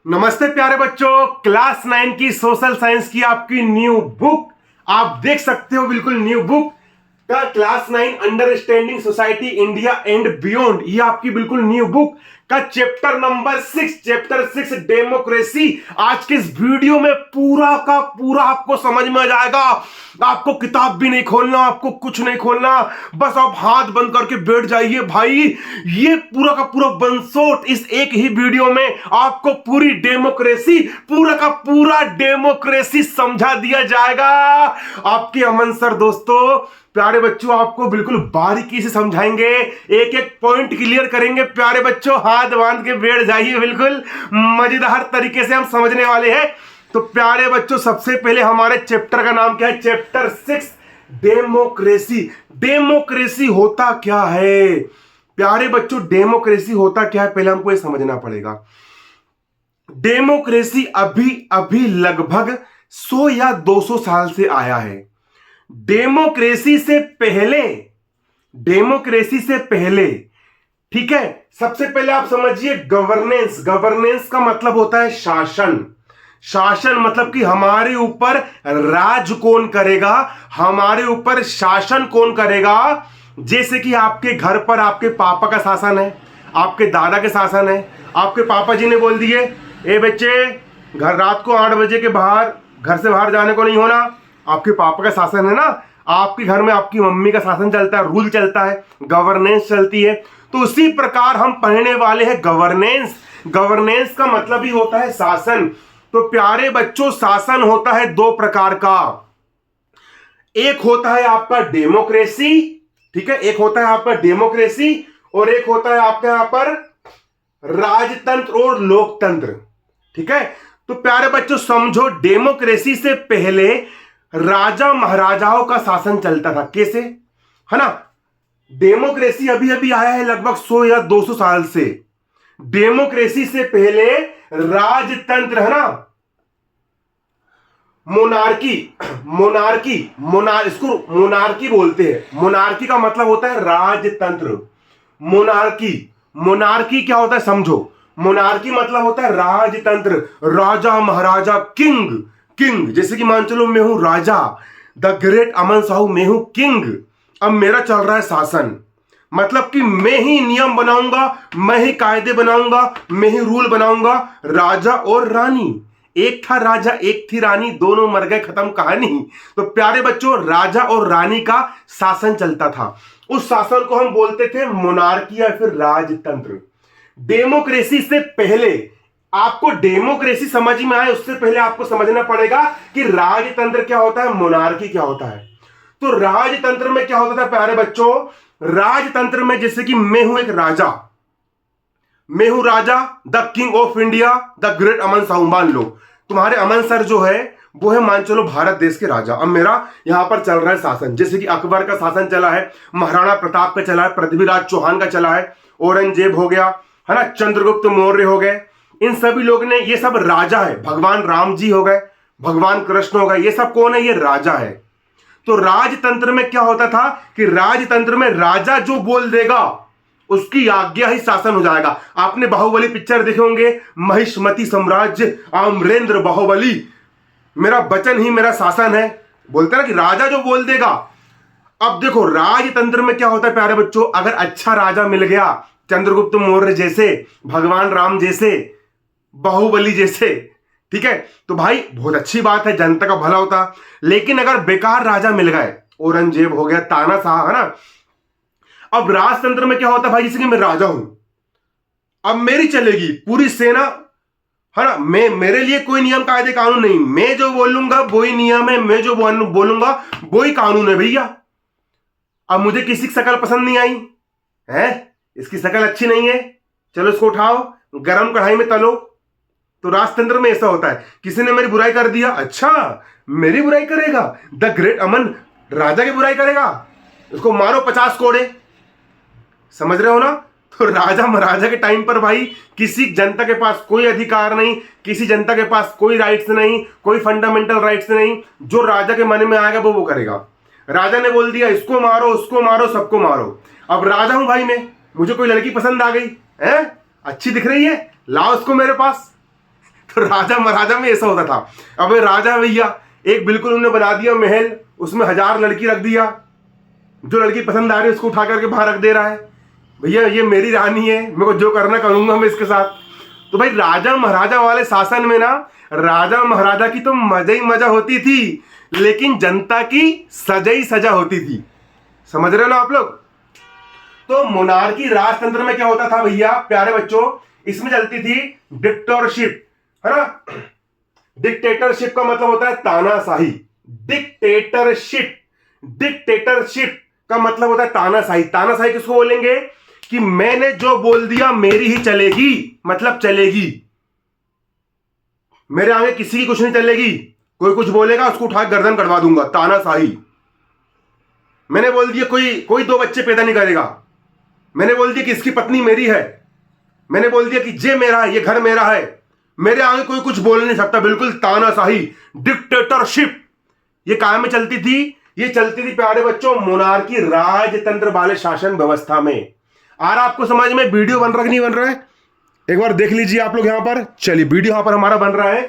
नमस्ते प्यारे बच्चों, क्लास 9 की सोशल साइंस की आपकी न्यू बुक आप देख सकते हो। बिल्कुल न्यू बुक का class 9 understanding society India and beyond, ये आपकी बिल्कुल न्यू बुक का चैप्टर नंबर 6 डेमोक्रेसी। आज के इस वीडियो में पूरा का पूरा आपको समझ में आ जाएगा। आपको किताब भी नहीं खोलना, आपको कुछ नहीं खोलना, बस आप हाथ बंद करके बैठ जाइए भाई। ये पूरा का पूरा बंसोट इस एक ही वीडियो में आपको पूरी डेमोक्रेसी, पूरा का पूरा डेमोक्रेसी समझा दिया जाएगा। आपके अमन सर दोस्तों, प्यारे बच्चों, आपको बिल्कुल बारीकी से समझाएंगे, एक एक पॉइंट क्लियर करेंगे। प्यारे बच्चों, हाथ बांध के बैठ जाइए, बिल्कुल मजेदार तरीके से हम समझने वाले हैं। तो प्यारे बच्चों, सबसे पहले हमारे चैप्टर का नाम क्या है? Chapter 6 democracy. डेमोक्रेसी होता क्या है प्यारे बच्चों? डेमोक्रेसी होता क्या है, पहले हमको ये समझना पड़ेगा। डेमोक्रेसी अभी अभी लगभग 100 या 200 साल से आया है। डेमोक्रेसी से पहले ठीक है, सबसे पहले आप समझिए गवर्नेंस। गवर्नेंस का मतलब होता है शासन। शासन मतलब कि हमारे ऊपर राज कौन करेगा, हमारे ऊपर शासन कौन करेगा। जैसे कि आपके घर पर आपके पापा का शासन है, आपके दादा के शासन है। आपके पापा जी ने बोल दिए, ए बच्चे, घर रात को 8 बजे के बाहर घर से बाहर जाने को नहीं होना। आपके पापा का शासन है ना। आपके घर में आपकी मम्मी का शासन चलता है, रूल चलता है, गवर्नेंस चलती है। तो उसी प्रकार हम पढ़ने वाले हैं गवर्नेंस। गवर्नेंस का मतलब ही होता है शासन। तो प्यारे बच्चों, शासन होता है 2 प्रकार का। एक होता है आपका डेमोक्रेसी, ठीक है, एक होता है आपका डेमोक्रेसी और एक होता है आपका यहां पर राजतंत्र और लोकतंत्र, ठीक है। तो प्यारे बच्चों समझो, डेमोक्रेसी से पहले राजा महाराजाओं का शासन चलता था। कैसे? है ना। डेमोक्रेसी अभी अभी आया है लगभग 100 या 200 साल से। डेमोक्रेसी से पहले राजतंत्र, है ना, इसको मोनार्की बोलते हैं। मोनार्की का मतलब होता है राजतंत्र। मोनार्की क्या होता है समझो। मोनार्की मतलब होता है राजतंत्र, राजा महाराजा, किंग। जैसे कि मान चलो मैं हूं राजा, द ग्रेट अमन साहू, मैं हूं किंग। अब मेरा चल रहा है शासन, मतलब कि मैं ही नियम बनाऊंगा, मैं ही कायदे बनाऊंगा, मैं ही रूल बनाऊंगा। राजा और रानी, एक था राजा एक थी रानी, दोनों मर गए, खत्म कहानी। तो प्यारे बच्चों, राजा और रानी का शासन चलता था। उस शासन को हम बोलते थे मोनार्की या फिर राजतंत्र। डेमोक्रेसी से पहले, आपको डेमोक्रेसी समझ में आए उससे पहले आपको समझना पड़ेगा कि राजतंत्र क्या होता है, मोनार्की क्या होता है। तो राजतंत्र में क्या होता था प्यारे बच्चों? राजतंत्र में जैसे कि मैं हूं एक राजा, मैं हूं राजा, the king of India, the great Aman Sahu. मान लो तुम्हारे अमन सर जो है वो है, मान चलो, भारत देश के राजा। अब मेरा यहां पर चल रहा है शासन, जैसे कि अकबर का शासन चला है, महाराणा प्रताप का चला है, पृथ्वीराज चौहान का चला है, औरंगजेब हो गया, है ना, चंद्रगुप्त मौर्य हो गए। इन सभी लोग ने, ये सब राजा है। भगवान राम जी हो गए, भगवान कृष्ण हो गए, ये सब कौन है? ये राजा है। तो राजतंत्र में क्या होता था कि राजतंत्र में राजा जो बोल देगा उसकी आज्ञा ही शासन हो जाएगा। आपने बाहुबली पिक्चर देखे होंगे, महिष्मती साम्राज्य, आम्रेंद्र बाहुबली, मेरा वचन ही मेरा शासन है, बोलते ना कि राजा जो बोल देगा। अब देखो राजतंत्र में क्या होता है प्यारे बच्चों, अगर अच्छा राजा मिल गया, चंद्रगुप्त मौर्य जैसे, भगवान राम जैसे, बाहुबली जैसे, ठीक है, तो भाई बहुत अच्छी बात है, जनता का भला होता। लेकिन अगर बेकार राजा मिल गए, औरंगजेब हो गया, तानाशाह, है ना। अब राजतंत्र में क्या होता है भाई, जैसे कि मैं राजा हूं, अब मेरी चलेगी पूरी सेना, है ना। मेरे लिए कोई नियम कायदे कानून नहीं, मैं जो बोलूंगा वही नियम है, मैं जो बोलूंगा वही कानून है भैया। अब मुझे किसी की शक्ल पसंद नहीं आई है, इसकी शक्ल अच्छी नहीं है, चलो इसको उठाओ, गरम कढ़ाई में तलो। तो राजतंत्र में ऐसा होता है, किसी ने मेरी बुराई कर दिया, अच्छा मेरी बुराई करेगा, द ग्रेट अमन राजा की बुराई करेगा, उसको मारो 50 कोड़े। समझ रहे हो ना। तो राजा महाराजा के टाइम पर भाई किसी जनता के पास कोई अधिकार नहीं, किसी जनता के पास कोई राइट्स नहीं, कोई फंडामेंटल राइट्स नहीं। जो राजा के मन में आएगा वो करेगा। राजा ने बोल दिया इसको मारो, उसको मारो, सबको मारो। अब राजा हूं भाई मैं, मुझे कोई लड़की पसंद आ गई है, अच्छी दिख रही है, लाओ उसको मेरे पास, तो राजा महाराजा में ऐसा होता था। अब राजा भैया एक बिल्कुल उन्होंने बना दिया महल, उसमें 1000 लड़की रख दिया, जो लड़की पसंद आ रही है उसको उठा करके बाहर रख दे रहा है, भैया ये मेरी रानी है, मेरे को जो करना करूंगा मैं इसके साथ। तो भाई राजा महाराजा वाले शासन में ना राजा महाराजा की तो मजा ही मजा होती थी, लेकिन जनता की सजा ही सजा होती थी। समझ रहे हो ना आप लोग? तो मोनार्की राजतंत्र में क्या होता था भैया प्यारे बच्चों, इसमें चलती थी डिक्टेटरशिप, है ना। डिक्टेटरशिप का मतलब होता है तानाशाही। डिक्टेटरशिप, डिक्टेटरशिप का मतलब होता है तानाशाही। तानाशाही किसको बोलेंगे कि मैंने जो बोल दिया मेरी ही चलेगी, मतलब चलेगी, मेरे आगे किसी की कुछ नहीं चलेगी, कोई कुछ बोलेगा उसको उठा गर्दन कटवा दूंगा, तानाशाही। मैंने बोल दिया कोई 2 बच्चे पैदा नहीं करेगा, मैंने बोल दिया कि इसकी पत्नी मेरी है, मैंने बोल दिया कि ये मेरा है, ये घर मेरा है, मेरे आगे कोई कुछ बोल नहीं सकता, बिल्कुल तानाशाही, डिक्टेटरशिप। ये कायम में चलती थी, ये चलती थी प्यारे बच्चों मोनार्की राजतंत्र वाले शासन व्यवस्था में। और आपको समझ में वीडियो बन रहा है कि नहीं बन रहा है, एक बार देख लीजिए आप लोग यहां पर। चलिए वीडियो यहां पर हमारा बन रहा है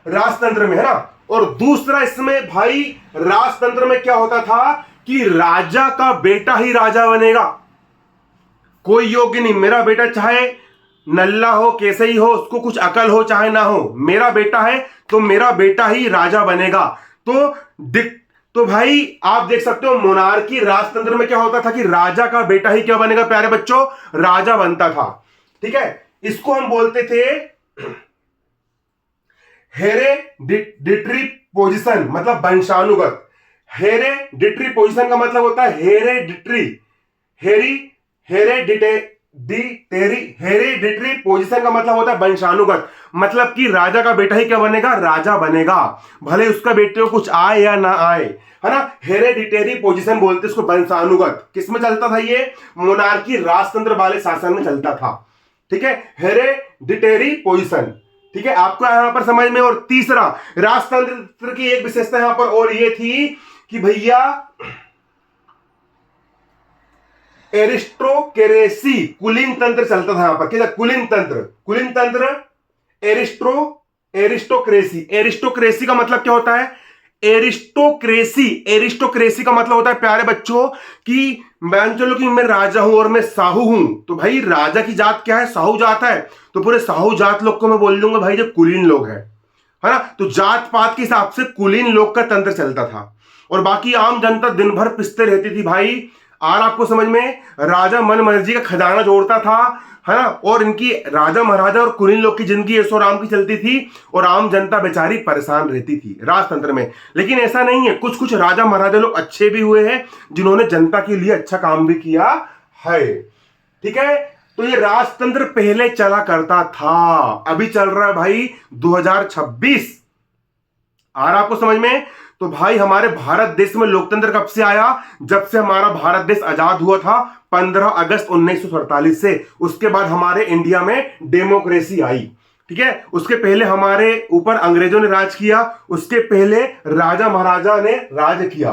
राजतंत्र में, है ना। और दूसरा इसमें भाई राजतंत्र में क्या होता था कि राजा का बेटा ही राजा बनेगा, कोई योग्य नहीं। मेरा बेटा चाहे नल्ला हो, कैसे ही हो, उसको कुछ अकल हो चाहे ना हो, मेरा बेटा है तो मेरा बेटा ही राजा बनेगा। तो भाई आप देख सकते हो मोनार्की राजतंत्र में क्या होता था कि राजा का बेटा ही क्या बनेगा प्यारे बच्चों, राजा बनता था। ठीक है, इसको हम बोलते थे हेरेडिटरी पोजीशन, मतलब वंशानुगत। हेरेडिटरी पोजीशन का मतलब होता है हेरेडिटरी, हेरेडिटरी पोजीशन का मतलब होता है वंशानुगत, मतलब कि राजा का बेटा ही क्या बनेगा, राजा बनेगा, भले उसका बेटे को कुछ आए या ना आए, है ना। हेरेडिटरी पोजीशन बोलते इसको, वंशानुगत। किसमें चलता था ये, मोनार्की राजतंत्र वाले शासन में चलता था। ठीक है, हेरेडिटरी पोजीशन। ठीक है, आपको यहां पर समझ में। और तीसरा राजतंत्र की एक विशेषता यहां पर और ये थी कि भैया एरिस्टोक्रेसी, कुलीन तंत्र चलता था यहां पर। क्या, कुलीन तंत्र, कुलीन तंत्र, एरिस्टोक्रेसी। एरिस्टोक्रेसी का मतलब क्या होता है, एरिस्टोक्रेसी, एरिस्टोक्रेसी का मतलब होता है प्यारे बच्चों कि मान चलो कि मैं राजा हूं और मैं साहू हूं, तो भाई राजा की जात क्या है, साहू जात है, तो पूरे साहू जात लोग को मैं बोल दूंगा भाई जो कुलीन लोग हैं, है ना। तो जात पात के हिसाब से कुलीन लोग का तंत्र चलता था, और बाकी आम जनता दिन भर पिसते रहती थी भाई। और आपको समझ में, राजा मन मर्जी का खजाना जोड़ता था, है ना। और इनकी राजा महाराजा और कुलीन लोग की जिंदगी ऐसो राम की चलती थी, और आम जनता बेचारी परेशान रहती थी राजतंत्र में। लेकिन ऐसा नहीं है, कुछ कुछ राजा महाराजा लोग अच्छे भी हुए हैं जिन्होंने जनता के लिए अच्छा काम भी किया है। ठीक है, तो ये राजतंत्र पहले चला करता था, अभी चल रहा है भाई 2026। और आपको समझ में, तो भाई हमारे भारत देश में लोकतंत्र कब से आया, जब से हमारा भारत देश आजाद हुआ था 15 अगस्त 1947 से। उसके बाद हमारे इंडिया में डेमोक्रेसी आई। ठीक है, उसके पहले हमारे ऊपर अंग्रेजों ने राज किया, उसके पहले राजा महाराजा ने राज किया।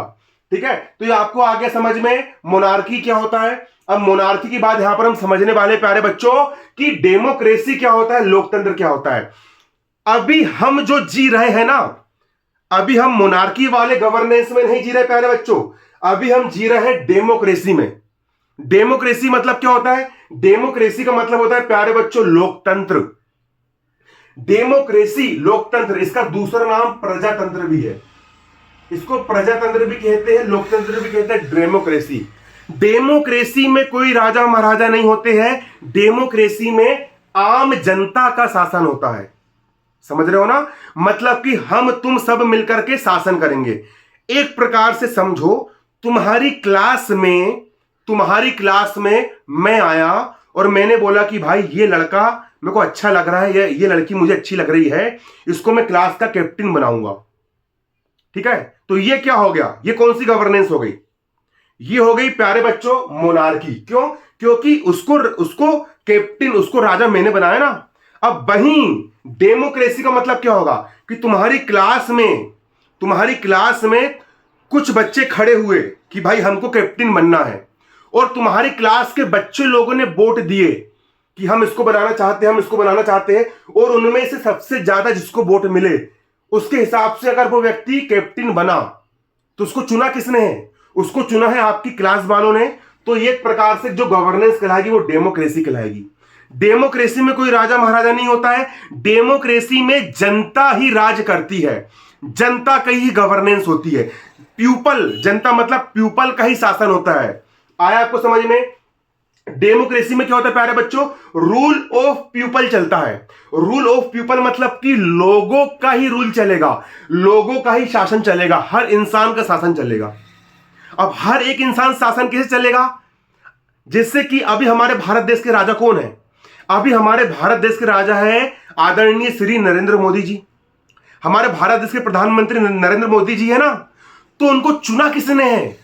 ठीक है, तो ये आपको आगे समझ में मोनार्की क्या होता है। अब मोनार्की की बात यहां पर हम समझने वाले प्यारे बच्चों कि डेमोक्रेसी क्या होता है, लोकतंत्र क्या होता है। अभी हम जो जी रहे हैं ना, अभी हम मोनार्की वाले गवर्नेंस में नहीं जी रहे प्यारे बच्चों, अभी हम जी रहे हैं डेमोक्रेसी में। डेमोक्रेसी मतलब क्या होता है, डेमोक्रेसी का मतलब होता है प्यारे बच्चों लोकतंत्र। डेमोक्रेसी लोकतंत्र, इसका दूसरा नाम प्रजातंत्र भी है, इसको प्रजातंत्र भी कहते हैं, लोकतंत्र भी कहते हैं। डेमोक्रेसी, डेमोक्रेसी में कोई राजा महाराजा नहीं होते हैं, डेमोक्रेसी में आम जनता का शासन होता है। समझ रहे हो ना, मतलब कि हम तुम सब मिलकर के शासन करेंगे। एक प्रकार से समझो, तुम्हारी क्लास में मैं आया और मैंने बोला कि भाई ये लड़का मेरे को अच्छा लग रहा है, ये लड़की मुझे अच्छी लग रही है, इसको मैं क्लास का कैप्टन बनाऊंगा। ठीक है, तो ये क्या हो गया, ये कौन सी गवर्नेंस हो गई, ये हो गई प्यारे बच्चों मोनार्की। क्यों, क्योंकि उसको कैप्टन, उसको राजा मैंने बनाया ना। अब वहीं डेमोक्रेसी का मतलब क्या होगा कि तुम्हारी क्लास में कुछ बच्चे खड़े हुए कि भाई हमको कैप्टन बनना है, और तुम्हारी क्लास के बच्चे लोगों ने वोट दिए कि हम इसको बनाना चाहते हैं, हम इसको बनाना चाहते हैं, और उनमें से सबसे ज्यादा जिसको वोट मिले उसके हिसाब से अगर वो व्यक्ति कैप्टन बना तो उसको चुना किसने है? उसको चुना है आपकी क्लास वालों ने। तो एक प्रकार से जो गवर्नेंस कहलाएगी वो डेमोक्रेसी कहलाएगी। डेमोक्रेसी में कोई राजा महाराजा नहीं होता है, डेमोक्रेसी में जनता ही राज करती है, जनता की ही गवर्नेंस होती है। प्यूपल, जनता मतलब प्यूपल का ही शासन होता है। आया आपको समझ में? डेमोक्रेसी में क्या होता है प्यारे बच्चों? रूल ऑफ पीपल चलता है। रूल ऑफ पीपल मतलब कि लोगों का ही रूल चलेगा, लोगों का ही शासन चलेगा, हर इंसान का शासन चलेगा। अब हर एक इंसान शासन कैसे चलेगा? जिससे कि अभी हमारे भारत देश के राजा कौन है? अभी हमारे भारत देश के राजा है आदरणीय श्री नरेंद्र मोदी जी। हमारे भारत देश के प्रधानमंत्री नरेंद्र मोदी जी है ना। तो उनको चुना किसने है?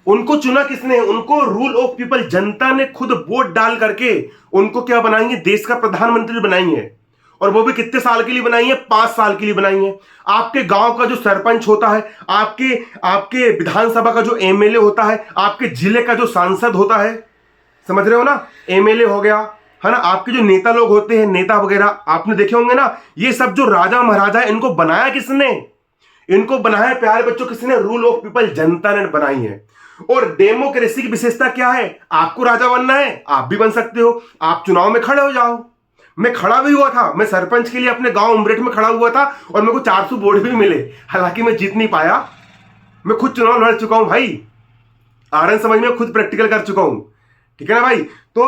उनको चुना किसने? उनको रूल ऑफ पीपल, जनता ने खुद वोट डाल करके उनको क्या बनाएंगे? देश का प्रधानमंत्री बनाएंगे। और वो भी कितने साल के लिए बनाई है? 5 साल के लिए बनाई है। आपके गांव का जो सरपंच होता है, आपके विधानसभा का जो एमएलए होता है, आपके जिले का जो सांसद होता है, समझ रहे हो ना, एमएलए हो गया है ना, आपके जो नेता लोग होते हैं, नेता वगैरह आपने देखे होंगे ना, ये सब जो राजा महाराजा है इनको बनाया किसने? इनको बनाया प्यारे बच्चों किसने? रूल ऑफ पीपल, जनता ने बनाई है। और डेमोक्रेसी की विशेषता क्या है? आपको राजा बनना है, आप भी बन सकते हो, आप चुनाव में खड़े हो जाओ। मैं खड़ा भी हुआ था, मैं सरपंच के लिए अपने गांव उमरेठ में खड़ा हुआ था और मेरे को 400 वोट भी मिले, हालांकि मैं जीत नहीं पाया। मैं खुद चुनाव लड़ चुका हूं भाई, आरएन समझ में, खुद प्रैक्टिकल कर चुका हूं, ठीक है ना भाई। तो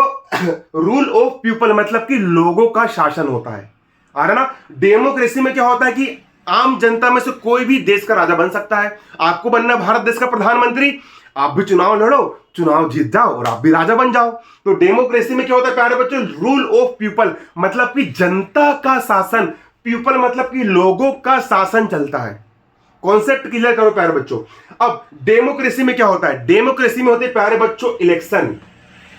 रूल ऑफ पीपल मतलब कि लोगों का शासन होता है, आ रहा ना। डेमोक्रेसी में क्या होता है कि आम जनता में से कोई भी देश का राजा बन सकता है। आपको बनना भारत देश का प्रधानमंत्री, आप भी चुनाव लड़ो, चुनाव जीत जाओ और आप भी राजा बन जाओ। तो डेमोक्रेसी में क्या होता है प्यारे बच्चों? रूल ऑफ पीपल मतलब कि जनता का शासन, पीपल मतलब कि लोगों का शासन चलता है। कॉन्सेप्ट क्लियर करो प्यारे बच्चों। अब डेमोक्रेसी में क्या होता है? डेमोक्रेसी में होते हैं प्यारे बच्चों इलेक्शन।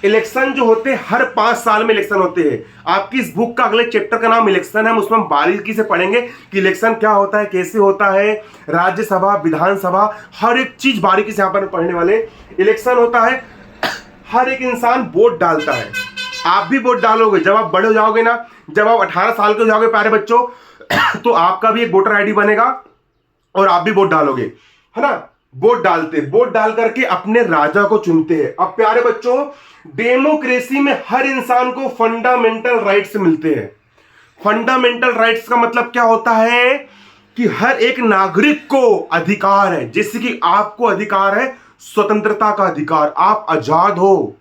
इलेक्शन जो होते हैं हर 5 साल में इलेक्शन होते हैं। आपकी इस बुक का अगले चैप्टर का नाम इलेक्शन है, उसमें हम बारीकी से पढ़ेंगे कि इलेक्शन क्या होता है, कैसे होता है, राज्यसभा, विधानसभा, हर एक चीज बारीकी से यहां पर पढ़ने वाले। इलेक्शन होता है, हर एक इंसान वोट डालता है। आप भी वोट डालोगे जब आप बड़े हो जाओगे ना, जब आप 18 साल के हो जाओगे प्यारे बच्चों, तो आपका भी एक वोटर आईडी बनेगा और आप भी वोट डालोगे, है ना। वोट डालते, वोट डाल करके अपने राजा को चुनते हैं। अब प्यारे बच्चों, डेमोक्रेसी में हर इंसान को फंडामेंटल राइट्स मिलते हैं। फंडामेंटल राइट्स का मतलब क्या होता है कि हर एक नागरिक को अधिकार है, जैसे कि आपको अधिकार है स्वतंत्रता का अधिकार, आप आजाद हो।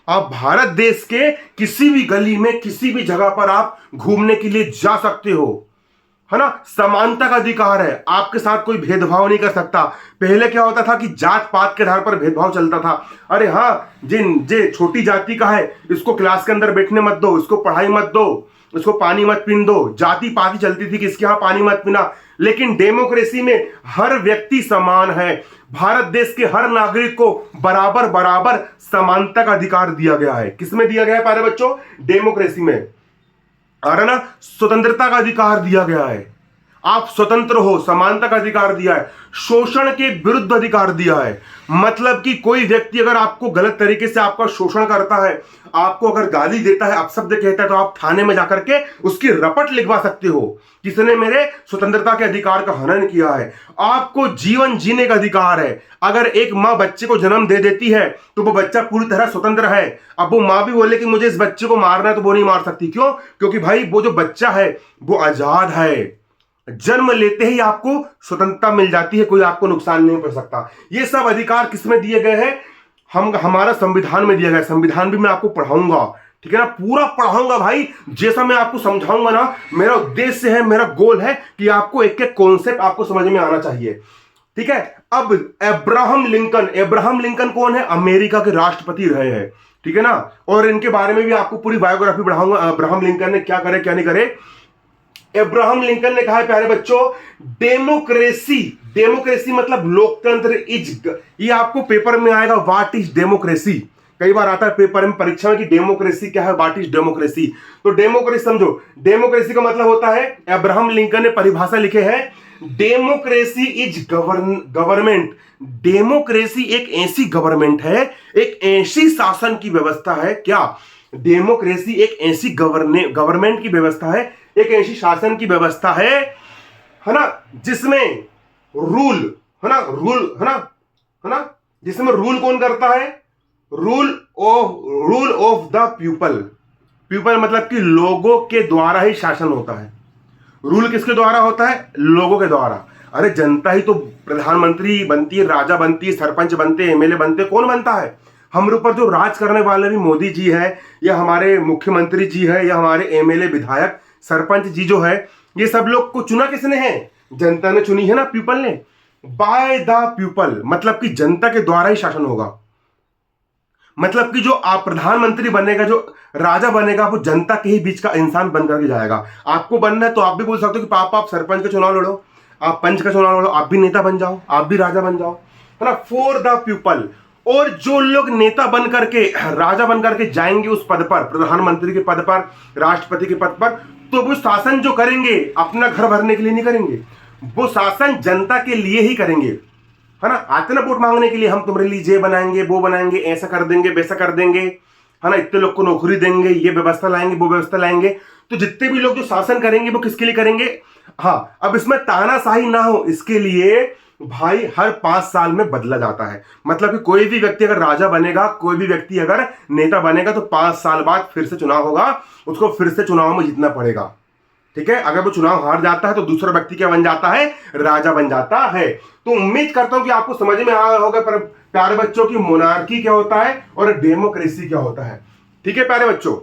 आप भारत देश के किसी भी गली में, किसी भी जगह पर आप घूमने के लिए जा सकते हो, है ना। समानता का अधिकार है, आपके साथ कोई भेदभाव नहीं कर सकता। पहले क्या होता था कि जात पात के आधार पर भेदभाव चलता था। अरे हाँ, जे छोटी जाति का है इसको क्लास के अंदर बैठने मत दो, इसको पढ़ाई मत दो, इसको पानी मत पीने दो, जाति पाति चलती थी कि इसके यहाँ पानी मत पीना। लेकिन डेमोक्रेसी में हर व्यक्ति समान है। भारत देश के हर नागरिक को बराबर बराबर समानता का अधिकार दिया गया है। किसमें दिया गया है प्यारे बच्चों? डेमोक्रेसी में, आ रहा ना। स्वतंत्रता का अधिकार दिया गया है, आप स्वतंत्र हो, समानता का अधिकार दिया है, शोषण के विरुद्ध अधिकार दिया है। मतलब कि कोई व्यक्ति अगर आपको गलत तरीके से आपका शोषण करता है, आपको अगर गाली देता है, अपशब्द कहता है, तो आप थाने में जाकर के उसकी रपट लिखवा सकते हो, किसने मेरे स्वतंत्रता के अधिकार का हनन किया है। आपको जीवन जीने का अधिकार है। अगर एक माँ बच्चे को जन्म दे देती है तो वो बच्चा पूरी तरह स्वतंत्र है। अब वो माँ भी बोले कि मुझे इस बच्चे को मारना है तो वो नहीं मार सकती। क्यों? क्योंकि भाई वो जो बच्चा है वो आजाद है। जन्म लेते ही आपको स्वतंत्रता मिल जाती है, कोई आपको नुकसान नहीं कर सकता। ये सब अधिकार किसमें दिए गए हैं? हमारा संविधान में दिया गया है। संविधान भी मैं आपको पढ़ाऊंगा, ठीक है ना, पूरा पढ़ाऊंगा भाई। जैसा मैं आपको समझाऊंगा ना, मेरा उद्देश्य है, मेरा गोल है कि आपको एक एक कॉन्सेप्ट आपको समझ में आना चाहिए, ठीक है। अब अब्राहम लिंकन कौन है? अमेरिका के राष्ट्रपति रहे हैं, ठीक है ना। और इनके बारे में भी आपको पूरी बायोग्राफी पढ़ाऊंगा, अब्राहम लिंकन ने क्या करे क्या नहीं करे। अब्राहम लिंकन ने कहा है प्यारे बच्चों, डेमोक्रेसी मतलब लोकतंत्र ये आपको पेपर में आएगा, व्हाट इज डेमोक्रेसी। कई बार आता है पेपर में, परीक्षा में कि डेमोक्रेसी क्या है, व्हाट इज डेमोक्रेसी। तो डेमोक्रेसी समझो, डेमोक्रेसी का मतलब होता है, अब्राहम लिंकन ने परिभाषा लिखे है, डेमोक्रेसी इज गवर्नमेंट। डेमोक्रेसी एक ऐसी गवर्नमेंट है, एक ऐसी शासन की व्यवस्था है क्या, डेमोक्रेसी एक ऐसी गवर्नमेंट की व्यवस्था है, एक ऐसी शासन की व्यवस्था है ना, जिसमें रूल है ना, जिसमें रूल कौन करता है? Rule of the people. People मतलब कि लोगों के द्वारा ही शासन होता है। रूल किसके द्वारा होता है? लोगों के द्वारा। अरे जनता ही तो प्रधानमंत्री बनती है, राजा बनती है, सरपंच बनते हैं, एमएलए बनते हैं। कौन बनता है? हमारे ऊपर जो राज करने वाले भी मोदी जी है, या हमारे मुख्यमंत्री जी है, या हमारे एमएलए विधायक सरपंच जी जो है, ये सब लोग को चुना किसने है? जनता ने चुनी है ना, पीपल ने। बाय द पीपल मतलब कि जनता के द्वारा ही शासन होगा। मतलब कि जो आप प्रधानमंत्री बनेगा, जो राजा बनेगा, वो जनता के ही बीच का इंसान बन करके जाएगा। आपको बनना है तो आप भी बोल सकते हो कि पापा आप सरपंच का चुनाव लड़ो, आप पंच का चुनाव लड़ो, आप भी नेता बन जाओ, आप भी राजा बन जाओ, है ना, फॉर द पीपल। और जो लोग नेता बन करके, राजा बन करके जाएंगे उस पद पर, प्रधानमंत्री के पद पर, राष्ट्रपति के पद पर, तो वो शासन जो करेंगे अपना घर भरने के लिए नहीं करेंगे, वो शासन जनता के लिए ही करेंगे, है ना। आते ना वोट मांगने के लिए, हम तुम्हारे लिए ये बनाएंगे, वो बनाएंगे, ऐसा कर देंगे, वैसा कर देंगे, है ना, इतने लोग को नौकरी देंगे, ये व्यवस्था लाएंगे, वो व्यवस्था लाएंगे। तो जितने भी लोग जो शासन करेंगे वो किसके लिए करेंगे? हाँ, अब इसमें तानाशाही ना हो इसके लिए भाई हर 5 साल में बदला जाता है। मतलब कि कोई भी व्यक्ति अगर राजा बनेगा, कोई भी व्यक्ति अगर नेता बनेगा, तो 5 साल बाद फिर से चुनाव होगा, उसको फिर से चुनाव में जीतना पड़ेगा। ठीक है, अगर वो चुनाव हार जाता है तो दूसरा व्यक्ति क्या बन जाता है? राजा बन जाता है। तो उम्मीद करता हूं कि आपको समझ में आया होगा पर प्यारे बच्चों की मोनार्की क्या होता है और डेमोक्रेसी क्या होता है। ठीक है प्यारे बच्चों।